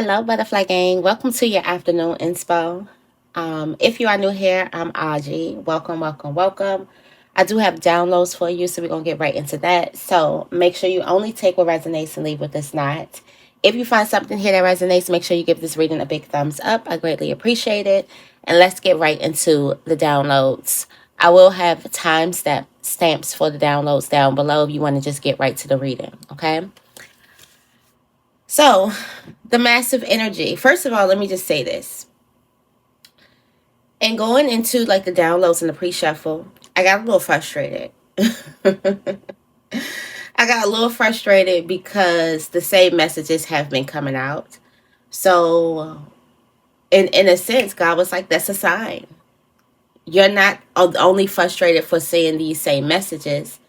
Hello, Butterfly Gang. Welcome to your afternoon inspo. If you are new here, I'm Aji. Welcome, welcome, welcome. I do have downloads for you, so we're going to get right into that. So make sure you only take what resonates and leave what does not. If you find something here that resonates, make sure you give this reading a big thumbs up. I greatly appreciate it. And let's get right into the downloads. I will have stamps for the downloads down below if you want to just get right to the reading, okay? So, the massive energy. First of all, let me just say this. And going into like the downloads and the pre-shuffle, I got a little frustrated. I got a little frustrated because the same messages have been coming out. So, in a sense, God was like, that's a sign. You're not only frustrated for seeing these same messages.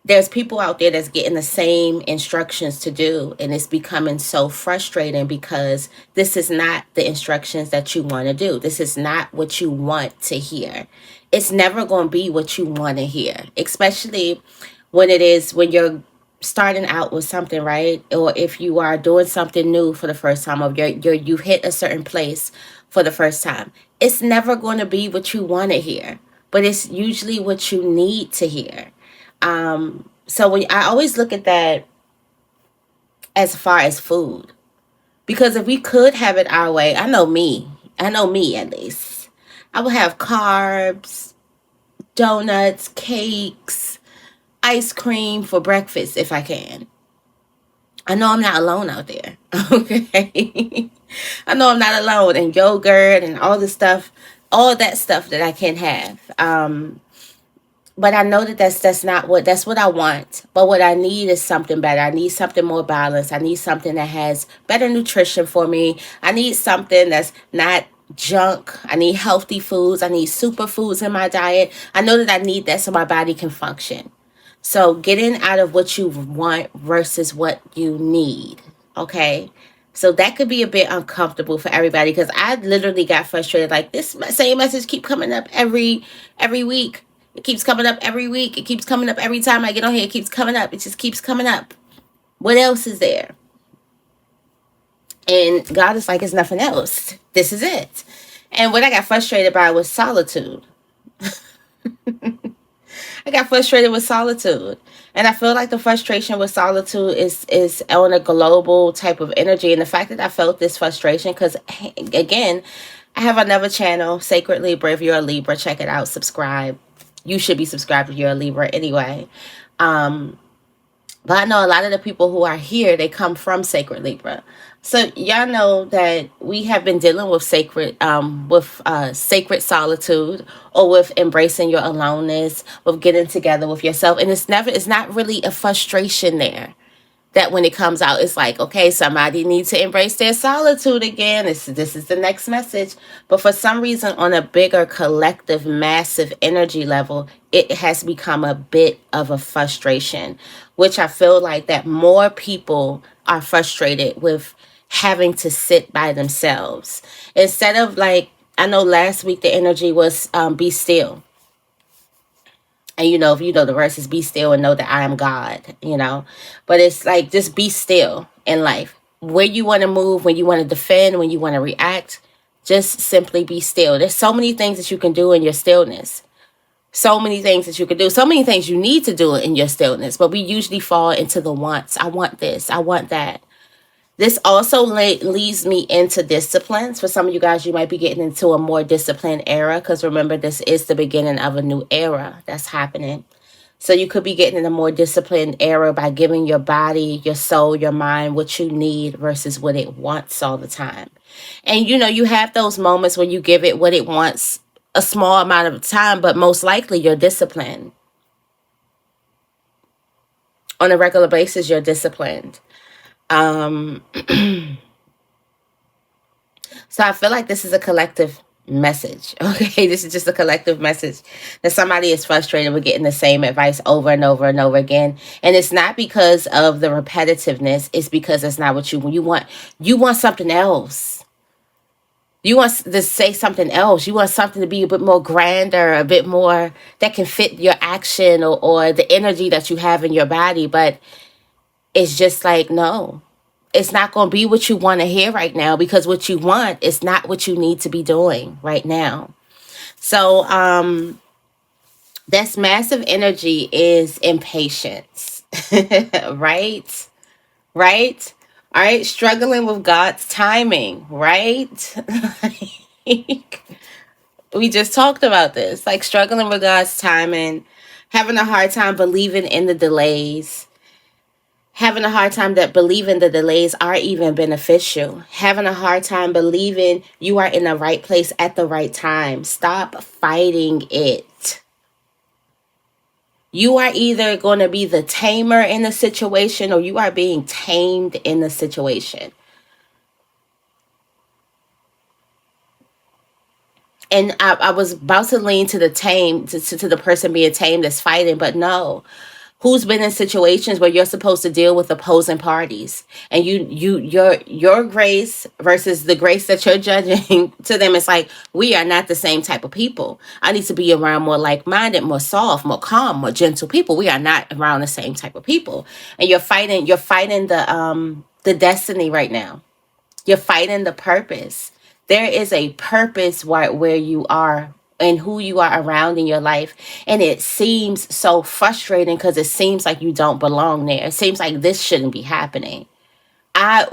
There's people out there that's getting the same instructions to do, and it's becoming so frustrating because this is not the instructions that you want to do. This is not what you want to hear. It's never going to be what you want to hear, especially when you're starting out with something, right? Or if you are doing something new for the first time, or you hit a certain place for the first time. It's never going to be what you want to hear, but it's usually what you need to hear. So when I always look at that as far as food, because if we could have it our way, I know me at least, I would have carbs, donuts, cakes, ice cream for breakfast if I can. I know I'm not alone out there. Okay. I know I'm not alone, and yogurt and all the stuff, all that stuff that I can have. But I know that that's what I want. But what I need is something better. I need something more balanced. I need something that has better nutrition for me. I need something that's not junk. I need healthy foods. I need superfoods in my diet. I know that I need that so my body can function. So getting out of what you want versus what you need. Okay. So that could be a bit uncomfortable for everybody, because I literally got frustrated. Like, this same message keep coming up every week. It keeps coming up every week. It keeps coming up every time I get on here. It keeps coming up. It just keeps coming up. What else is there? And God is like, it's nothing else. This is it. And what I got frustrated by was solitude. I got frustrated with solitude. And I feel like the frustration with solitude is on a global type of energy. And the fact that I felt this frustration, because, again, I have another channel, Sacred Libra. If you're a Libra, check it out. Subscribe. You should be subscribed if you're a Libra anyway. But I know a lot of the people who are here, they come from Sacred Libra. So y'all know that we have been dealing with sacred solitude, or with embracing your aloneness, with getting together with yourself. And it's not really a frustration there. That when it comes out, it's like, okay, somebody needs to embrace their solitude again. This is the next message. But for some reason, on a bigger collective, massive energy level, it has become a bit of a frustration, which I feel like that more people are frustrated with having to sit by themselves. Instead of, like, I know last week the energy was be still. And if you know the verses, be still and know that I am God. But it's like, just be still in life. Where you want to move, when you want to defend, when you want to react, just simply be still. There's so many things that you can do in your stillness. So many things that you can do. So many things you need to do in your stillness. But we usually fall into the wants. I want this. I want that. This also leads me into disciplines. For some of you guys, you might be getting into a more disciplined era, because remember, this is the beginning of a new era that's happening. So you could be getting in a more disciplined era by giving your body, your soul, your mind what you need versus what it wants all the time. And you have those moments when you give it what it wants a small amount of time, but most likely you're disciplined. On a regular basis, you're disciplined. So I feel like this is a collective message. Okay, this is just a collective message that somebody is frustrated with getting the same advice over and over and over again. And it's not because of the repetitiveness. It's because it's not what you want. You want something else. You want to say something else. You want something to be a bit more grander, a bit more that can fit your action, or the energy that you have in your body. But it's just like, no. it's not going to be what you want to hear right now, because what you want is not what you need to be doing right now. So that's massive energy is impatience. Right? Right? All right, struggling with God's timing, right? Like, we just talked about this, like struggling with God's timing, having a hard time believing in the delays, having a hard time that believing the delays are even beneficial, having a hard time believing you are in the right place at the right time. Stop fighting it. You are either going to be the tamer in the situation, or you are being tamed in the situation. And I was about to lean to the tame, to the person being tamed that's fighting, but no. Who's been in situations where you're supposed to deal with opposing parties, and your grace versus the grace that you're judging to them, it's like, we are not the same type of people. I need to be around more like-minded, more soft, more calm, more gentle people. We are not around the same type of people. And you're fighting the destiny right now. You're fighting the purpose. There is a purpose where you are and who you are around in your life. And it seems so frustrating because it seems like you don't belong there. It seems like this shouldn't be happening. I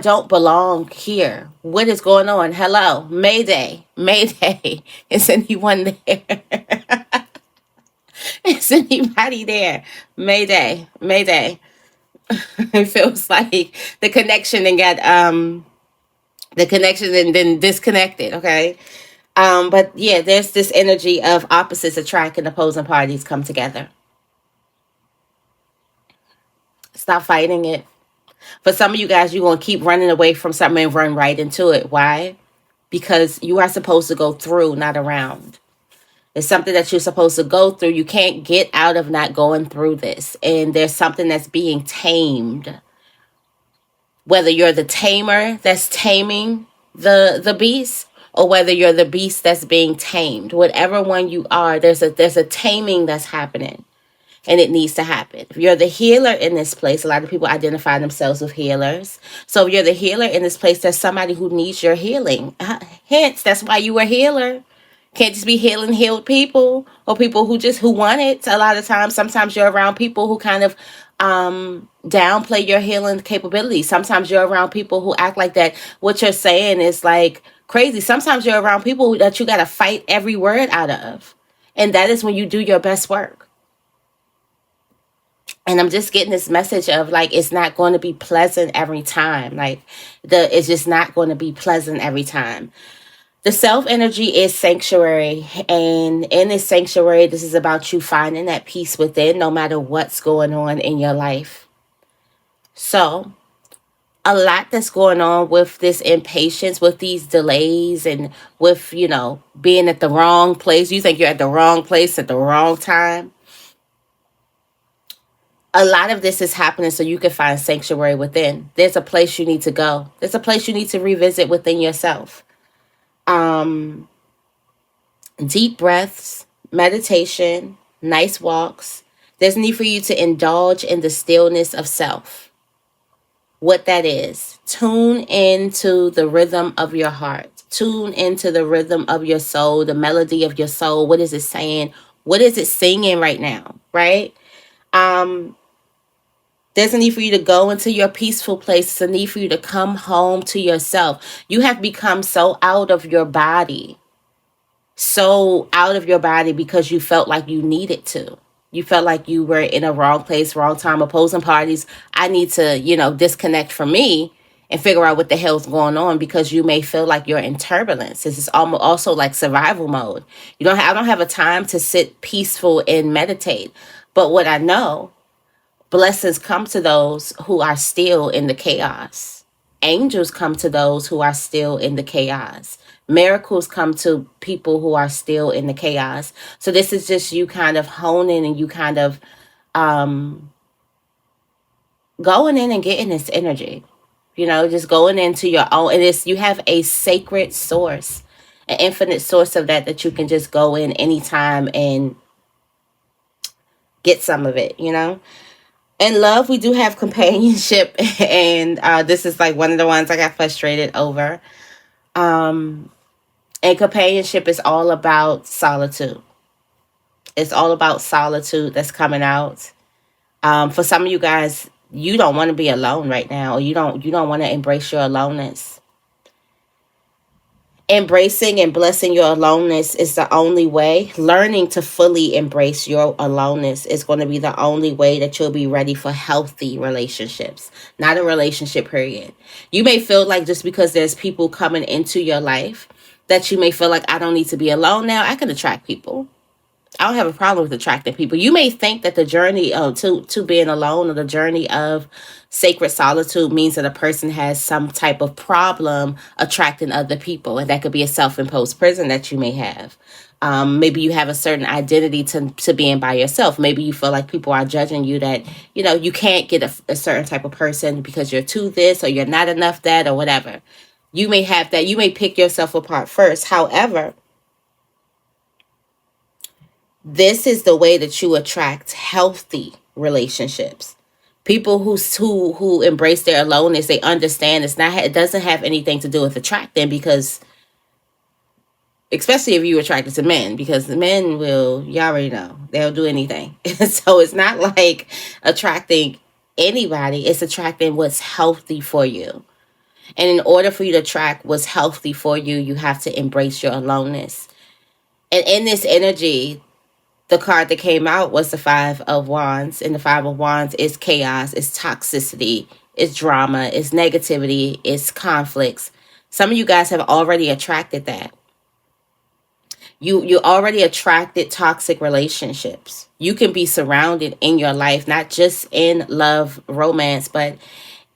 don't belong here. What is going on? Hello, Mayday, Mayday. Is anyone there? Is anybody there? Mayday, Mayday. It feels like the connection and then disconnected. Okay. But yeah, there's this energy of opposites attract and opposing parties come together. Stop fighting it. For some of you guys, you're going to keep running away from something and run right into it. Why? Because you are supposed to go through, not around. It's something that you're supposed to go through. You can't get out of not going through this. And there's something that's being tamed. Whether you're the tamer that's taming the beast, or whether you're the beast that's being tamed, whatever one you are, there's a taming that's happening, and it needs to happen. If you're the healer in this place, a lot of people identify themselves with healers. So if you're the healer in this place, there's somebody who needs your healing. Hence, that's why you were a healer. Can't just be healing healed people, or people who want it. A lot of times, sometimes you're around people who kind of downplay your healing capabilities. Sometimes you're around people who act like that what you're saying is like crazy. Sometimes you're around people that you got to fight every word out of. And that is when you do your best work. And I'm just getting this message of like, it's not going to be pleasant every time. Like it's just not going to be pleasant every time. The self energy is sanctuary. And in this sanctuary, this is about you finding that peace within, no matter what's going on in your life. So a lot that's going on with this impatience, with these delays, and with, being at the wrong place. You think you're at the wrong place at the wrong time. A lot of this is happening so you can find sanctuary within. There's a place you need to go. There's a place you need to revisit within yourself. Deep breaths, meditation, nice walks. There's need for you to indulge in the stillness of self. What that is, tune into the rhythm of your heart. Tune into the rhythm of your soul, the melody of your soul. What is it saying? What is it singing right now? Right? There's a need for you to go into your peaceful place. There's a need for you to come home to yourself. You have become so out of your body. So out of your body because you felt like you needed to. You felt like you were in a wrong place, wrong time, opposing parties. I need to, disconnect from me and figure out what the hell's going on, because you may feel like you're in turbulence. This is almost also like survival mode. I don't have a time to sit peaceful and meditate. But what I know, blessings come to those who are still in the chaos. Angels come to those who are still in the chaos. Miracles come to people who are still in the chaos. So this is just you kind of honing and you kind of going in and getting this energy. Just going into your own. And you have a sacred source, an infinite source of that you can just go in anytime and get some of it, In love, we do have companionship, and this is like one of the ones I got frustrated over. Um, and companionship is all about solitude. It's all about solitude that's coming out. For some of you guys, you don't want to be alone right now, or you don't want to embrace your aloneness. Embracing and blessing your aloneness is the only way. Learning to fully embrace your aloneness is going to be the only way that you'll be ready for healthy relationships, not a relationship, period. You may feel like just because there's people coming into your life that you may feel like, I don't need to be alone now. I can attract people. I don't have a problem with attracting people. You may think that the journey to being alone, or the journey of sacred solitude, means that a person has some type of problem attracting other people, and that could be a self-imposed prison that you may have. Maybe you have a certain identity to being by yourself. Maybe you feel like people are judging you, that you can't get a certain type of person because you're too this, or you're not enough that, or whatever. You may have that. You may pick yourself apart first. However, this is the way that you attract healthy relationships. People who embrace their aloneness, they understand it doesn't have anything to do with attracting, because especially if you attracted to men, because the men will, you already know, they'll do anything. So it's not like attracting anybody, it's attracting what's healthy for you. And in order for you to attract what's healthy for you, you have to embrace your aloneness. And in this energy, the card that came out was the Five of Wands. And the Five of Wands is chaos, it's toxicity, it's drama, it's negativity, it's conflicts. Some of you guys have already attracted that. You already attracted toxic relationships. You can be surrounded in your life, not just in love, romance, but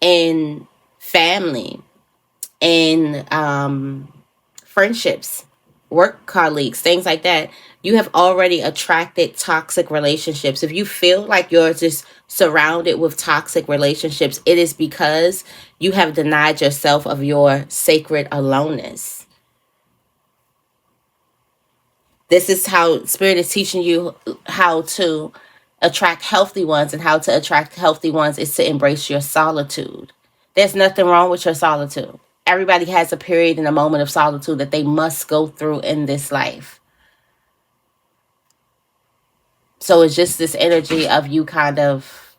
in family, in friendships, work colleagues, things like that. You have already attracted toxic relationships. If you feel like you're just surrounded with toxic relationships, it is because you have denied yourself of your sacred aloneness. This is how Spirit is teaching you how to attract healthy ones, and how to attract healthy ones is to embrace your solitude. There's nothing wrong with your solitude. Everybody has a period and a moment of solitude that they must go through in this life. So it's just this energy of you kind of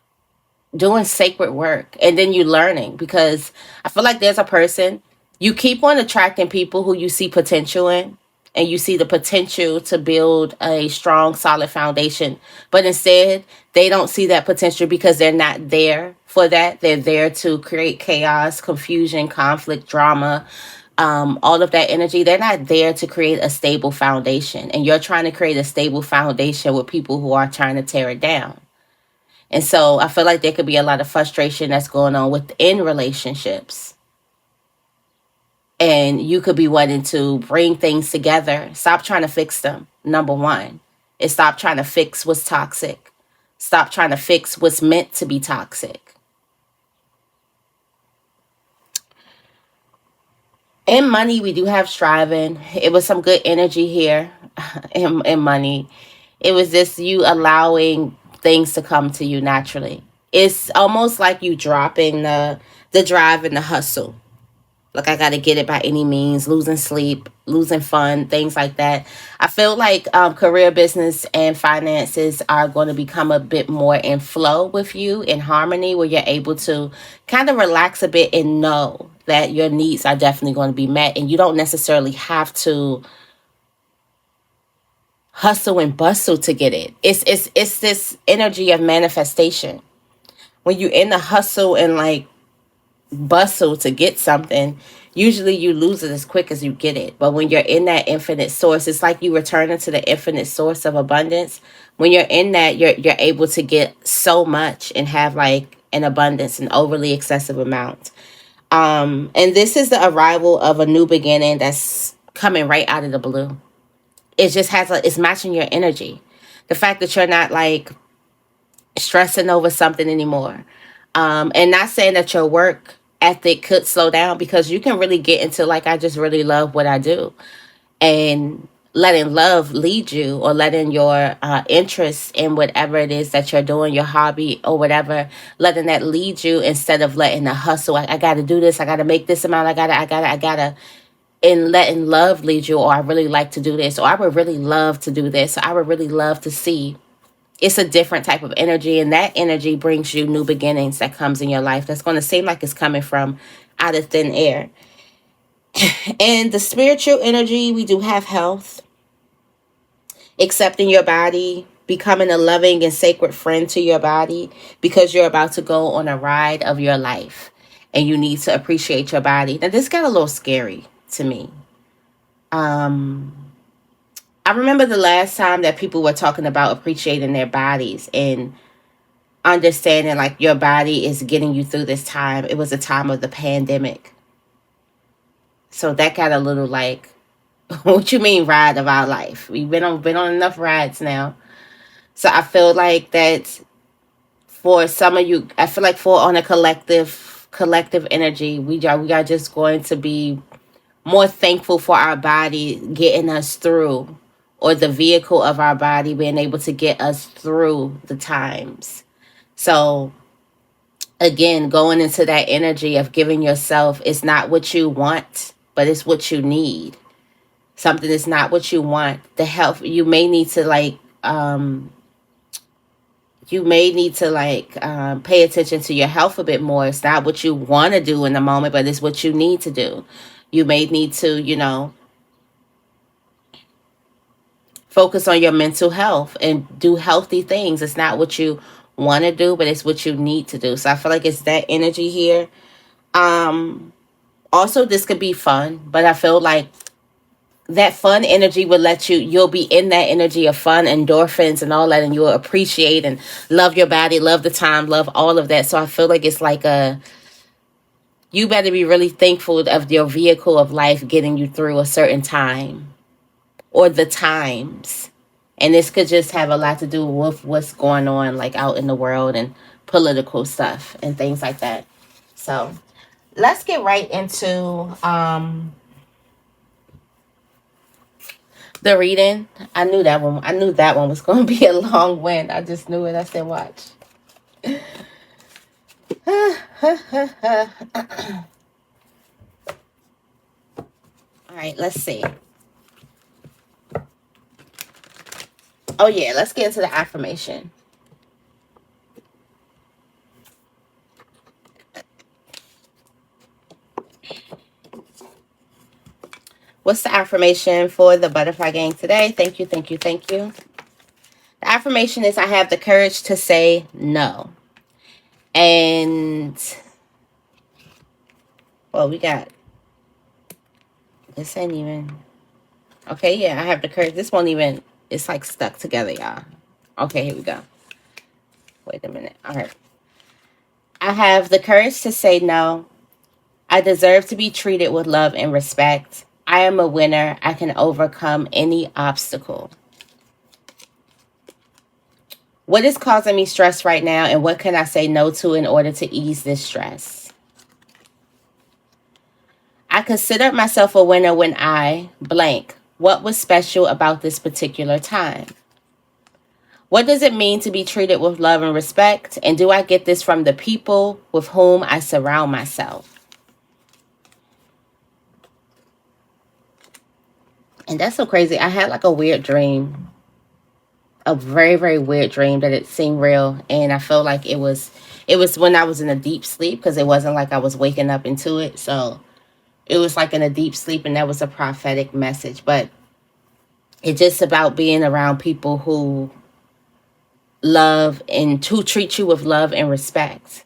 doing sacred work, and then you learning, because I feel like there's a person, you keep on attracting people who you see potential in, and you see the potential to build a strong, solid foundation. But instead, they don't see that potential because they're not there for that. They're there to create chaos, confusion, conflict, drama, all of that energy. They're not there to create a stable foundation. And you're trying to create a stable foundation with people who are trying to tear it down. And so I feel like there could be a lot of frustration that's going on within relationships. And you could be wanting to bring things together. Stop trying to fix them. Number one is stop trying to fix what's toxic. Stop trying to fix what's meant to be toxic. In money, we do have striving. It was some good energy here in money. It was just you allowing things to come to you naturally. It's almost like you dropping the drive and the hustle. Like, I got to get it by any means, losing sleep, losing fun, things like that. I feel like career, business, and finances are going to become a bit more in flow with you, in harmony, where you're able to kind of relax a bit and know that your needs are definitely going to be met. And you don't necessarily have to hustle and bustle to get it. It's this energy of manifestation. When you're in the hustle and like bustle to get something, usually you lose it as quick as you get it. But when you're in that infinite source, it's like you returning to the infinite source of abundance. When you're in that, you're able to get so much and have like an abundance, an overly excessive amount. And this is the arrival of a new beginning that's coming right out of the blue. It just it's matching your energy. The fact that you're not like stressing over something anymore. And not saying that your work ethic could slow down, because you can really get into like, I just really love what I do. And letting love lead you, or letting your interest in whatever it is that you're doing, your hobby or whatever, letting that lead you instead of letting the hustle. I got to do this. I got to make this amount. I got to. And letting love lead you, or I really like to do this, or I would really love to do this, or I would really love to see. It's a different type of energy, and that energy brings you new beginnings that comes in your life. That's going to seem like it's coming from out of thin air. And the spiritual energy, we do have health, accepting your body, becoming a loving and sacred friend to your body, because you're about to go on a ride of your life and you need to appreciate your body. Now, this got a little scary to me. I remember the last time that people were talking about appreciating their bodies and understanding like your body is getting you through this time. It was a time of the pandemic. So that got a little like, what you mean ride of our life? We've been on enough rides now. So I feel like that for some of you, I feel like for on a collective energy, we are just going to be more thankful for our body getting us through, or the vehicle of our body being able to get us through the times. So again, going into that energy of giving yourself, it's not what you want, but it's what you need. Something is not what you want. The health, you may need to pay attention to your health a bit more. It's not what you want to do in the moment, but it's what you need to do. You may need to, focus on your mental health and do healthy things. It's not what you want to do, but it's what you need to do. So I feel like it's that energy here. Also, this could be fun, but I feel like that fun energy will you'll be in that energy of fun, endorphins and all that, and you'll appreciate and love your body, love the time, love all of that. So I feel like it's like you better be really thankful of your vehicle of life getting you through a certain time, or the times. And this could just have a lot to do with what's going on like out in the world and political stuff and things like that. So let's get right into the reading. I knew that one was going to be a long one. I just knew it. I said, watch. All right, let's see. Oh, yeah, let's get into the affirmation. What's the affirmation for the butterfly gang today? Thank you, thank you, thank you. The affirmation is, I have the courage to say no. And, well, this ain't even, okay, yeah, I have the courage. This won't even, it's like stuck together, y'all. Okay, here we go. Wait a minute. All right. I have the courage to say no. I deserve to be treated with love and respect. I am a winner. I can overcome any obstacle. What is causing me stress right now, and what can I say no to in order to ease this stress? I considered myself a winner when I blank. What was special about this particular time? What does it mean to be treated with love and respect? And do I get this from the people with whom I surround myself? And that's so crazy. I had like a weird dream. A very, very weird dream that it seemed real. And I felt like it was when I was in a deep sleep, because it wasn't like I was waking up into it. So it was like in a deep sleep, and that was a prophetic message. But it's just about being around people who love and who treat you with love and respect,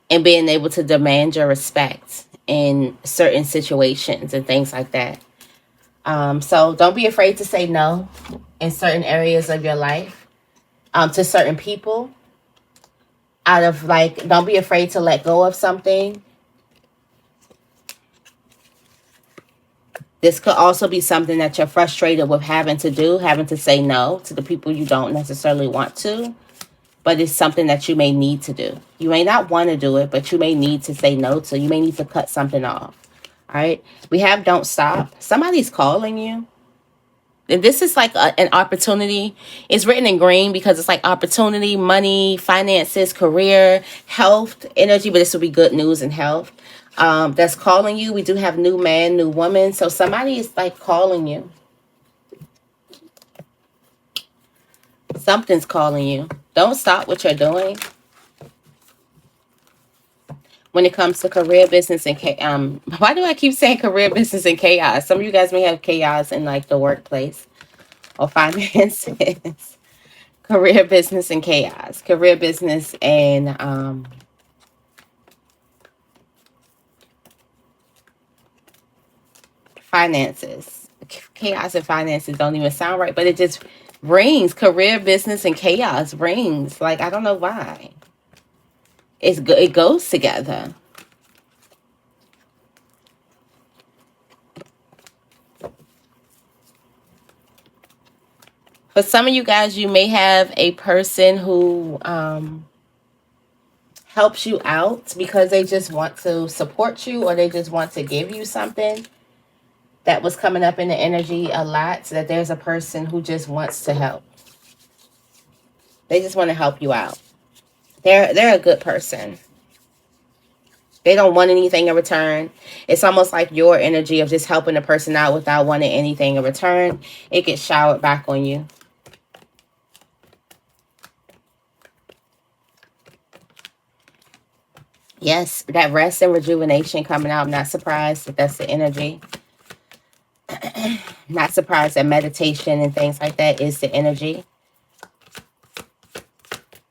and being able to demand your respect in certain situations and things like that. So don't be afraid to say no in certain areas of your life, to certain people. Don't be afraid to let go of something. This could also be something that you're frustrated with having to say no to the people you don't necessarily want to, but it's something that you may need to do. You may not want to do it, but you may need to say no to. You may need to cut something off. All right. We have don't stop. Somebody's calling you. And this is like an opportunity. It's written in green because it's like opportunity, money, finances, career, health, energy. But this will be good news and health. That's calling you. We do have new man, new woman. So somebody is like calling you. Something's calling you. Don't stop what you're doing. When it comes to career, business, and why do I keep saying career, business, and chaos? Some of you guys may have chaos in like the workplace or finances. Career, business, and chaos. Career, business, and finances. Chaos and finances don't even sound right, but it just rings. Career, business, and chaos rings. Like, I don't know why. It goes together. For some of you guys, you may have a person who helps you out because they just want to support you or they just want to give you something. That was coming up in the energy a lot, so that there's a person who just wants to help. They just want to help you out. They're a good person. They don't want anything in return. It's almost like your energy of just helping the person out without wanting anything in return. It gets showered back on you. Yes, that rest and rejuvenation coming out. I'm not surprised that that's the energy. Not surprised that meditation and things like that is the energy.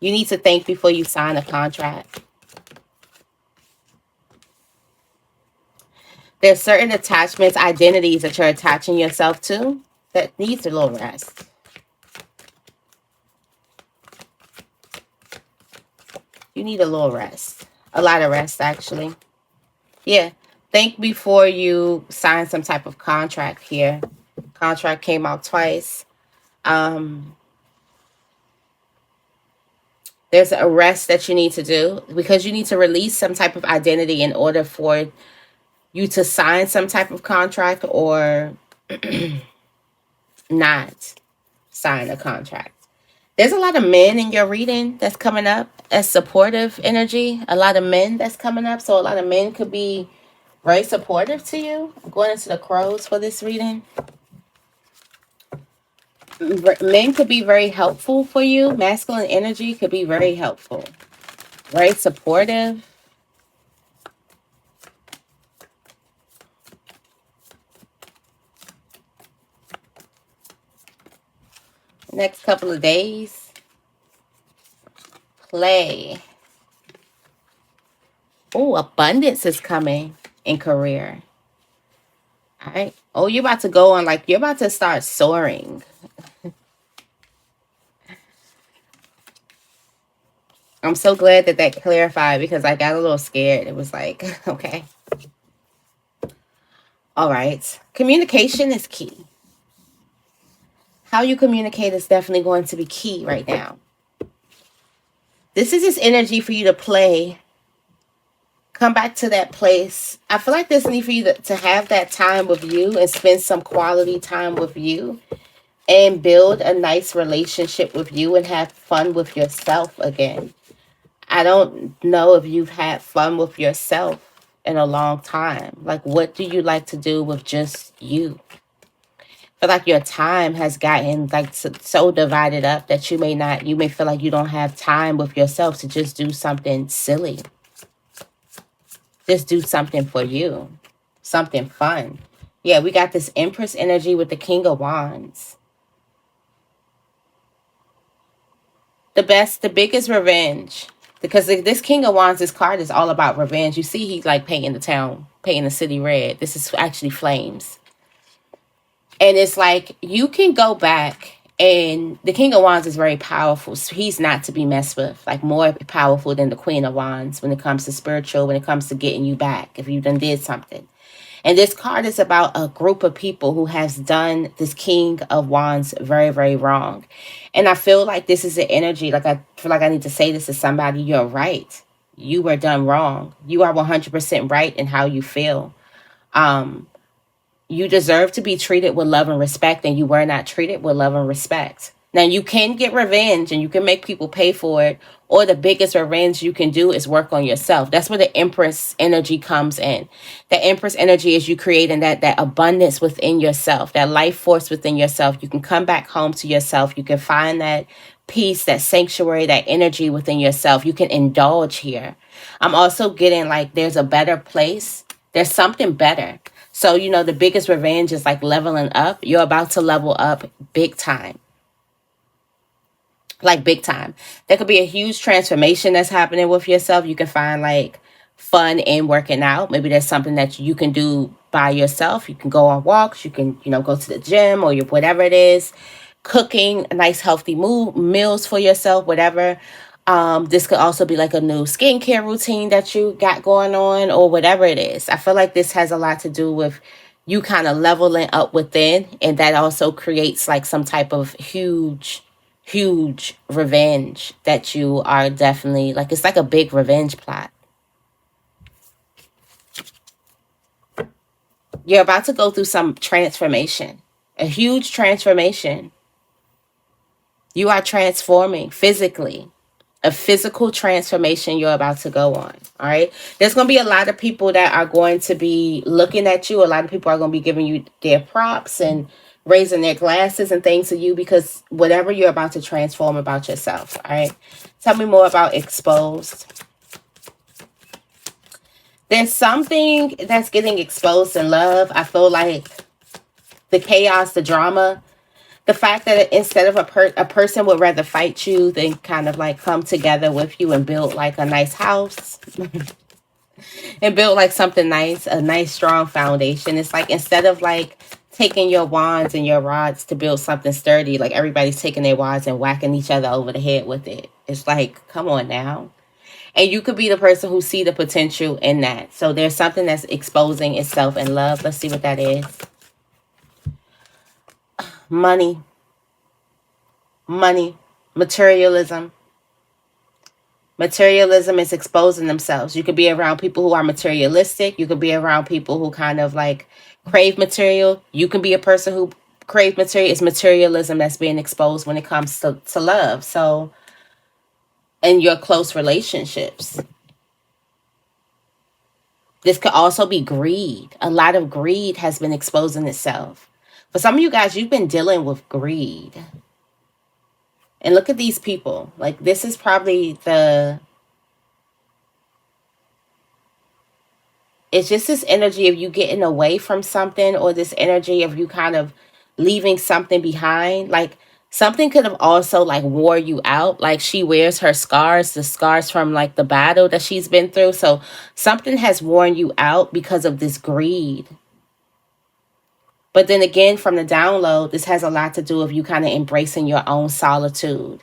You need to think before you sign a contract. There's certain attachments, identities that you're attaching yourself to that needs a little rest. You need a little rest. A lot of rest, actually. Yeah. Think before you sign some type of contract here. Contract came out twice. There's a rest that you need to do because you need to release some type of identity in order for you to sign some type of contract or not sign a contract. There's a lot of men in your reading that's coming up as supportive energy. A lot of men that's coming up. So a lot of men could be very supportive to you. I'm going into the crows for this reading. Men could be very helpful for you. Masculine energy could be very helpful. Very supportive. Next couple of days. Play. Oh, abundance is coming in career. All right. Oh, you're about to go on, like, you're about to start soaring. I'm so glad that that clarified because I got a little scared. It was like, okay. All right. Communication is key. How you communicate is definitely going to be key right now. This is just energy for you to play. Come back to that place. I feel like there's a need for you to have that time with you and spend some quality time with you and build a nice relationship with you and have fun with yourself again. I don't know if you've had fun with yourself in a long time. Like, what do you like to do with just you? I feel like your time has gotten like so divided up that you may feel like you don't have time with yourself to just do something silly. Just do something for you. Something fun. Yeah, we got this Empress energy with the King of Wands. The biggest revenge. Because this King of Wands, this card is all about revenge. You see he's like painting the city red. This is actually flames. And it's like you can go back, and the King of Wands is very powerful. So he's not to be messed with. Like more powerful than the Queen of Wands when it comes to spiritual, when it comes to getting you back if you done did something. And this card is about a group of people who has done this King of Wands very, very wrong. And I feel like this is the energy. Like I feel like I need to say this to somebody. You're right. You were done wrong. You are 100% right in how you feel. Um, you deserve to be treated with love and respect, and you were not treated with love and respect. Now, you can get revenge and you can make people pay for it, or the biggest revenge you can do is work on yourself. That's where the Empress energy comes in. The Empress energy is you creating that abundance within yourself, that life force within yourself. You can come back home to yourself. You can find that peace, that sanctuary, that energy within yourself. You can indulge here. I'm also getting like there's a better place. There's something better. So, the biggest revenge is like leveling up. You're about to level up big time. Like big time. There could be a huge transformation that's happening with yourself. You can find like fun in working out. Maybe there's something that you can do by yourself. You can go on walks. You can, go to the gym or whatever it is. Cooking nice healthy meals for yourself, whatever. This could also be like a new skincare routine that you got going on or whatever it is. I feel like this has a lot to do with you kind of leveling up within, and that also creates like some type of huge revenge that you are definitely like, it's like a big revenge plot. You're about to go through some transformation, a huge transformation. You are transforming physically, a physical transformation you're about to go on. All right. There's going to be a lot of people that are going to be looking at you. A lot of people are going to be giving you their props and raising their glasses and things to you because whatever you're about to transform about yourself. All right. Tell me more about exposed. There's something that's getting exposed in love. I feel like the chaos, the drama, the fact that instead of a person would rather fight you than kind of like come together with you and build like a nice house and build like something nice, a nice strong foundation. It's like instead of like taking your wands and your rods to build something sturdy, like everybody's taking their wands and whacking each other over the head with it. It's like, come on now. And you could be the person who see the potential in that. So there's something that's exposing itself in love. Let's see what that is. Money, materialism. Materialism is exposing themselves. You could be around people who are materialistic. You could be around people who kind of like crave material. You can be a person who crave material. It's materialism that's being exposed when it comes to love. So, in your close relationships. This could also be greed. A lot of greed has been exposing itself. For some of you guys, you've been dealing with greed. And look at these people. Like, this is probably it's just this energy of you getting away from something, or this energy of you kind of leaving something behind. Like, something could have also like wore you out. Like, she wears her scars, the scars from like the battle that she's been through. So something has worn you out because of this greed. But then again, from the download, this has a lot to do with you kind of embracing your own solitude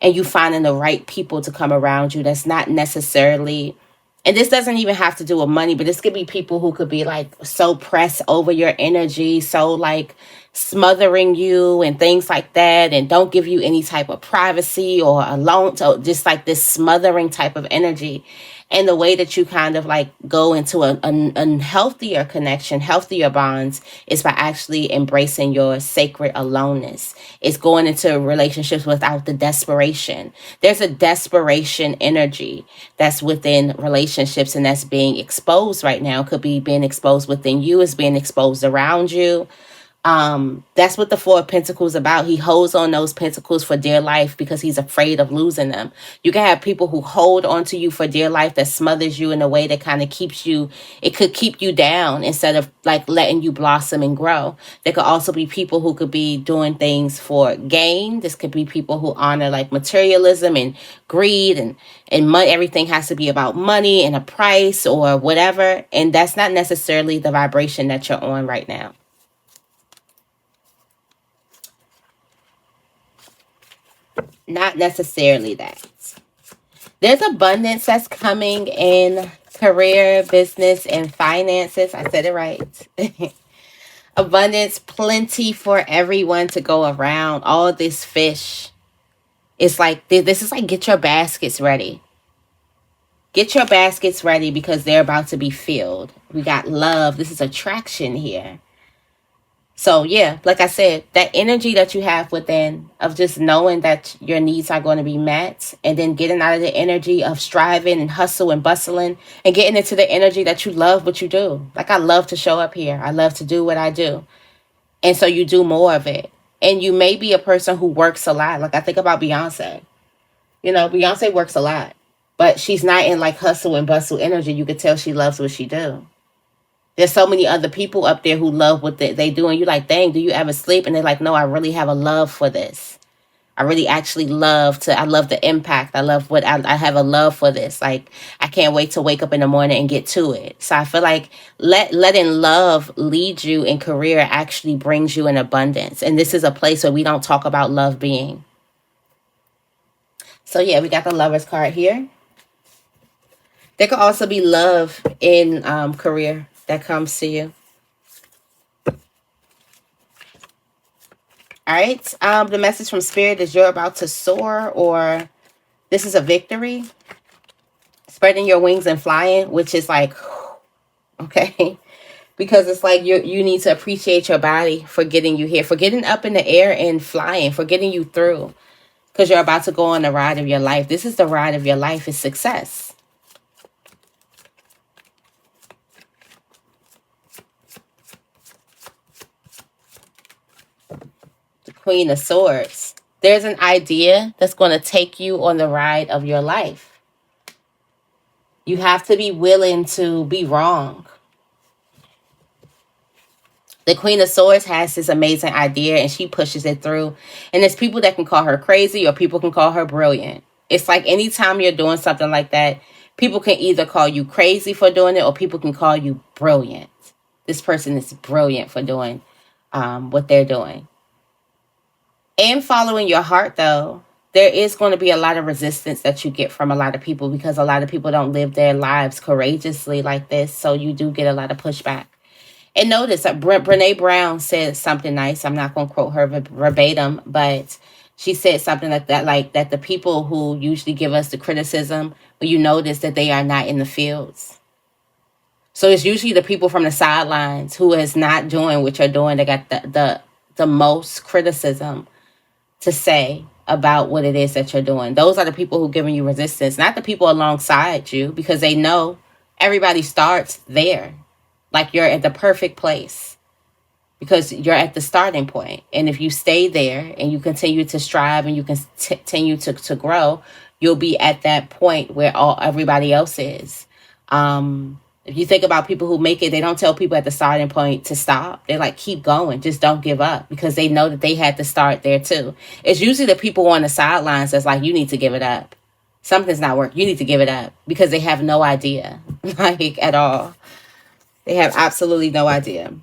and you finding the right people to come around you that's not necessarily, and this doesn't even have to do with money, but this could be people who could be like so pressed over your energy, so like smothering you and things like that, and don't give you any type of privacy or alone, so just like this smothering type of energy. And the way that you kind of like go into a healthier connection, healthier bonds, is by actually embracing your sacred aloneness. It's going into relationships without the desperation. There's a desperation energy that's within relationships and that's being exposed right now. It could be being exposed within you, it's being exposed around you. That's what the Four of Pentacles about. He holds on those pentacles for dear life because he's afraid of losing them. You can have people who hold on to you for dear life that smothers you in a way that kind of keeps you, it could keep you down instead of like letting you blossom and grow. There could also be people who could be doing things for gain. This could be people who honor like materialism and greed and money. Everything has to be about money and a price or whatever. And that's not necessarily the vibration that you're on right now. Not necessarily that. There's abundance that's coming in career, business, and finances. I said it right. Abundance, plenty for everyone to go around. All this fish. It's like, this is like, get your baskets ready. Get your baskets ready because they're about to be filled. We got love. This is attraction here. So yeah, like I said, that energy that you have within of just knowing that your needs are going to be met, and then getting out of the energy of striving and hustle and bustling, and getting into the energy that you love what you do. Like, I love to show up here. I love to do what I do. And so you do more of it. And you may be a person who works a lot. Like, I think about Beyonce. Beyonce works a lot, but she's not in like hustle and bustle energy. You could tell she loves what she do. There's so many other people up there who love what they do, and you're like, dang, do you ever sleep? And they're like, no, I really have a love for this. I really actually I love the impact. I love I have a love for this. Like, I can't wait to wake up in the morning and get to it. So I feel like letting love lead you in career actually brings you in abundance. And this is a place where we don't talk about love being. So yeah, we got the Lovers card here. There could also be love in career that comes to you. All right. The message from Spirit is you're about to soar, or this is a victory. Spreading your wings and flying, which is like, okay. Because it's like you need to appreciate your body for getting you here, for getting up in the air and flying, for getting you through. Because you're about to go on the ride of your life. This is the ride of your life, is success. The Queen of Swords. There's an idea that's going to take you on the ride of your life. You have to be willing to be wrong. The Queen of Swords has this amazing idea and she pushes it through. And there's people that can call her crazy or people can call her brilliant. It's like anytime you're doing something like that, people can either call you crazy for doing it or people can call you brilliant. This person is brilliant for doing what they're doing. And following your heart, though, there is going to be a lot of resistance that you get from a lot of people because a lot of people don't live their lives courageously like this. So you do get a lot of pushback. And notice that Brene Brown said something nice. I'm not going to quote her verbatim, but she said something like that the people who usually give us the criticism, but you notice that they are not in the fields. So it's usually the people from the sidelines who is not doing what you're doing that got the most criticism to say about what it is that you're doing. Those are the people who are giving you resistance, not the people alongside you, because they know everybody starts there. Like, you're at the perfect place because you're at the starting point. And if you stay there and you continue to strive and you continue to grow, you'll be at that point where everybody else is. If you think about people who make it, they don't tell people at the starting point to stop. They're like, keep going. Just don't give up, because they know that they had to start there too. It's usually the people on the sidelines that's like, you need to give it up. Something's not working. You need to give it up, because they have no idea, like, at all. They have absolutely no idea.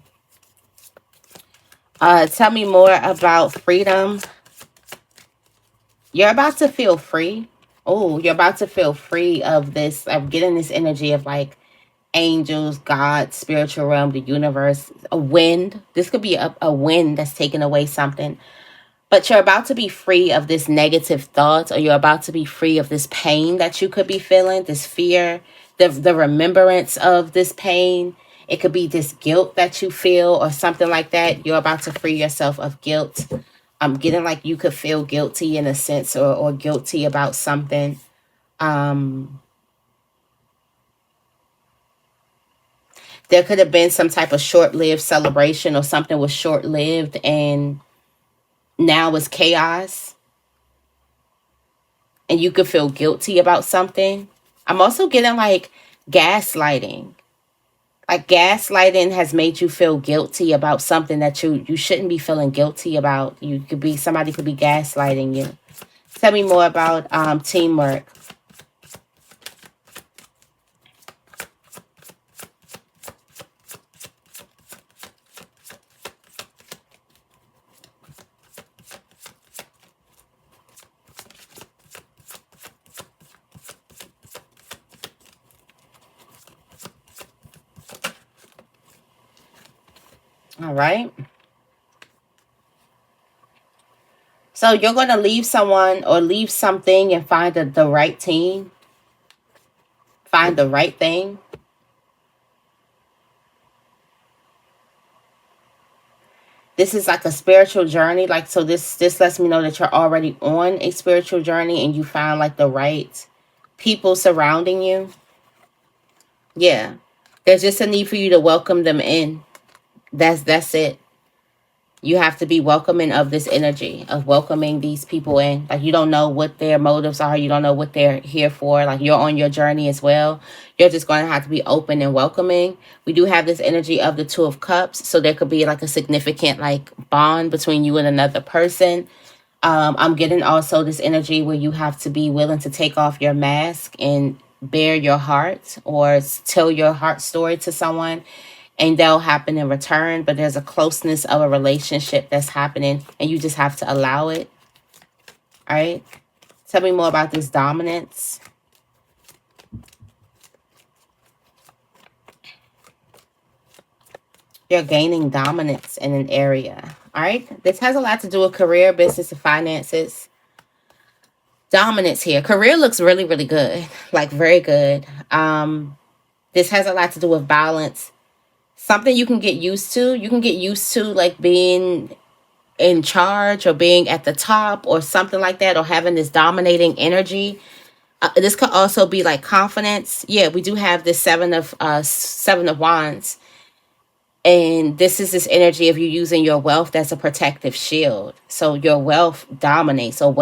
Tell me more about freedom. You're about to feel free. Oh, you're about to feel free of this, of getting this energy of like angels, God, spiritual realm, the universe, a wind. This could be a wind that's taking away something. But you're about to be free of this negative thoughts, or you're about to be free of this pain that you could be feeling, this fear, the remembrance of this pain. It could be this guilt that you feel or something like that. You're about to free yourself of guilt. I'm getting like you could feel guilty in a sense, or guilty about something. There could have been some type of short-lived celebration, or something was short-lived and now it's chaos. And you could feel guilty about something. I'm also getting like gaslighting. Like, gaslighting has made you feel guilty about something that you shouldn't be feeling guilty about. Somebody could be gaslighting you. Tell me more about teamwork. All right. So you're going to leave someone or leave something and find the right team find the right thing. This is like a spiritual journey. Like, so this lets me know that you're already on a spiritual journey and you found like the right people surrounding you. Yeah. There's just a need for you to welcome them in. That's it. You have to be welcoming of this energy, of welcoming these people in. Like, you don't know what their motives are. You don't know what they're here for. Like, you're on your journey as well. You're just going to have to be open and welcoming. We do have this energy of the Two of Cups. So there could be like a significant like bond between you and another person. I'm getting also this energy where you have to be willing to take off your mask and bare your heart, or tell your heart story to someone, and they'll happen in return. But there's a closeness of a relationship that's happening and you just have to allow it. All right. Tell me more about this dominance. You're gaining dominance in an area. All right. This has a lot to do with career, business, and finances. Dominance here. Career looks really, really good. Like, very good. This has a lot to do with balance. Something you can get used to. You can get used to like being in charge or being at the top or something like that, or having this dominating energy. This could also be like confidence. Yeah, we do have this seven of wands, and this is this energy of you using your wealth as a protective shield. So your wealth dominates. So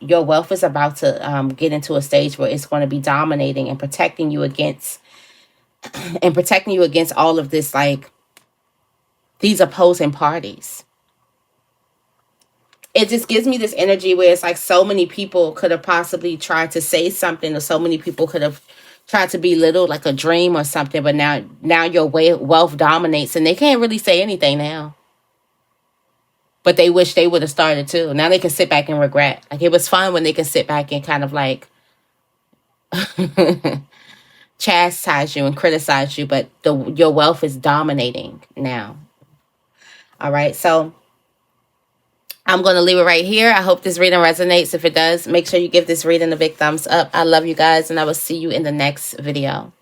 your wealth is about to get into a stage where it's going to be dominating and protecting you against all of this, like these opposing parties. It just gives me this energy where it's like so many people could have possibly tried to say something, or so many people could have tried to belittle like a dream or something, but now your wealth dominates and they can't really say anything now. But they wish they would have started too. Now they can sit back and regret. Like, it was fun when they can sit back and kind of like chastise you and criticize you, but your wealth is dominating now. All right, so I'm going to leave it right here. I hope this reading resonates. If it does, make sure you give this reading a big thumbs up. I love you guys, and I will see you in the next video.